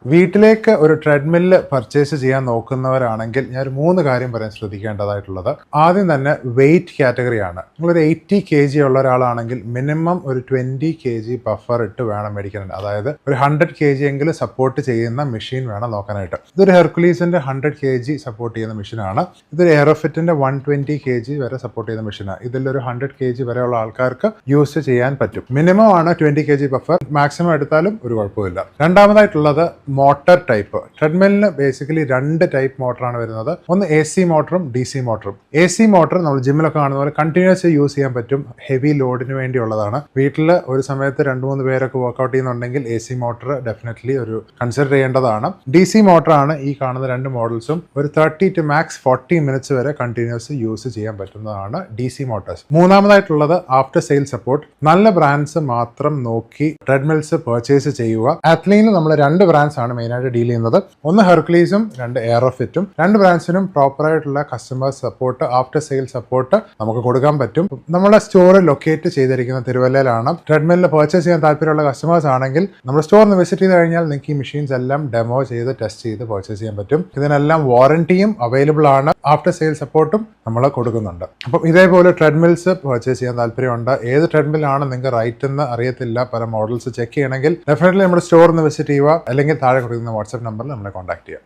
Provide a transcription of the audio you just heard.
വീട്ടിലേക്ക് ഒരു treadmill purchase ചെയ്യാൻ നോക്കുന്നവരാണെങ്കിൽ ഞാൻ ഒരു 3 കാര്യം പറയാൻ ശ്രദ്ധിക്കേണ്ടതായിട്ടുള്ളത്. ആദ്യം തന്നെ വെയിറ്റ് കാറ്റഗറിയാണ്. നിങ്ങളൊരു 80 kg ഉള്ള ഒരാളാണെങ്കിൽ മിനിമം ഒരു 20 kg ബഫർ ഇട്ട് വേണം മേടിക്കാനായിട്ട്. അതായത് ഒരു 100 kg എങ്കിലും സപ്പോർട്ട് ചെയ്യുന്ന മെഷീൻ വേണം നോക്കാനായിട്ട്. ഇതൊരു ഹെർക്കുലീസിന്റെ 100 kg സപ്പോർട്ട് ചെയ്യുന്ന മെഷീനാണ്. ഇതൊരു എയറോഫിറ്റിന്റെ 120 kg വരെ സപ്പോർട്ട് ചെയ്യുന്ന മെഷീനാണ്. ഇതിലൊരു 100 kg വരെയുള്ള ആൾക്കാർക്ക് യൂസ് ചെയ്യാൻ പറ്റും. മിനിമം ആണ് 20 kg ബഫർ, മാക്സിമം എടുത്താലും ഒരു കുഴപ്പമില്ല. രണ്ടാമതായിട്ടുള്ളത് മോട്ടർ ടൈപ്പ്. ട്രെഡ്മില്ലിന് ബേസിക്കലി 2 ടൈപ്പ് മോട്ടറാണ് വരുന്നത്. ഒന്ന് AC മോട്ടറും DC മോട്ടറും. AC മോട്ടർ നമ്മൾ ജിമ്മിലൊക്കെ കാണുന്ന പോലെ കണ്ടിന്യൂസ് യൂസ് ചെയ്യാൻ പറ്റും. ഹെവി ലോഡിന് വേണ്ടിയുള്ളതാണ്. വീട്ടിൽ ഒരു സമയത്ത് 2-3 പേരൊക്കെ വർക്ക്ഔട്ട് ചെയ്യുന്നുണ്ടെങ്കിൽ AC മോട്ടർ ഡെഫിനറ്റ്ലി ഒരു കൺസിഡർ ചെയ്യേണ്ടതാണ്. DC മോട്ടറാണ് ഈ കാണുന്ന 2 മോഡൽസും. ഒരു 30 to max 40 മിനിറ്റ്സ് വരെ കണ്ടിന്യൂസ് യൂസ് ചെയ്യാൻ പറ്റുന്നതാണ് DC മോട്ടോഴ്സ്. മൂന്നാമതായിട്ടുള്ളത് ആഫ്റ്റർ സെയിൽ സപ്പോർട്ട്. നല്ല ബ്രാൻഡ്സ് മാത്രം നോക്കി ട്രെഡ്മിൽസ് പർച്ചേസ് ചെയ്യുക. അത്ലീനിൽ നമ്മൾ 2 ബ്രാൻഡ്സ് ആണ് മെയിനായിട്ട് ഡീൽ ചെയ്യുന്നത്. ഒന്ന് ഹെർക്കുലീസും 2 എയറോഫിറ്റും. 2 ബ്രാൻഡ്സിനും പ്രോപ്പർ ആയിട്ടുള്ള customer support, after sale support നമുക്ക് കൊടുക്കാൻ പറ്റും. നമ്മുടെ സ്റ്റോർ ലൊക്കേറ്റ് ചെയ്തിരിക്കുന്ന തിരുവല്ലയിലാണ്. ട്രെഡ്മില്ല് പർച്ചേസ് ചെയ്യാൻ താല്പര്യമുള്ള കസ്റ്റമേഴ്സ് ആണെങ്കിൽ നമ്മുടെ സ്റ്റോറിന് വിസിറ്റ് ചെയ്ത് കഴിഞ്ഞാൽ നിങ്ങൾക്ക് ഈ മെഷീൻസ് എല്ലാം ഡെമോ ചെയ്ത് ടെസ്റ്റ് ചെയ്ത് പർച്ചേസ് ചെയ്യാൻ പറ്റും. ഇതിനെല്ലാം വാറന്റിയും അവൈലബിൾ ആണ്. ആഫ്റ്റർ സെയിൽ സപ്പോർട്ടും നമ്മൾ കൊടുക്കുന്നുണ്ട്. അപ്പം ഇതേപോലെ ട്രെഡ്മിൽസ് പർച്ചേസ് ചെയ്യാൻ താല്പര്യമുണ്ട്. ഏത് ട്രെഡ്മിലാണ് നിങ്ങൾക്ക് റൈറ്റ് എന്ന് അറിയത്തില്ല, പല മോഡൽസ് ചെക്ക് ചെയ്യണമെങ്കിൽ ഡെഫിനറ്റ്ലി നമ്മുടെ സ്റ്റോറിന് വിസിറ്റ് ചെയ്യുക, അല്ലെങ്കിൽ താഴെ കൊടുക്കുന്ന വാട്സ്ആപ്പ് നമ്പറിൽ നമ്മളെ കോൺടാക്ട് ചെയ്യുക.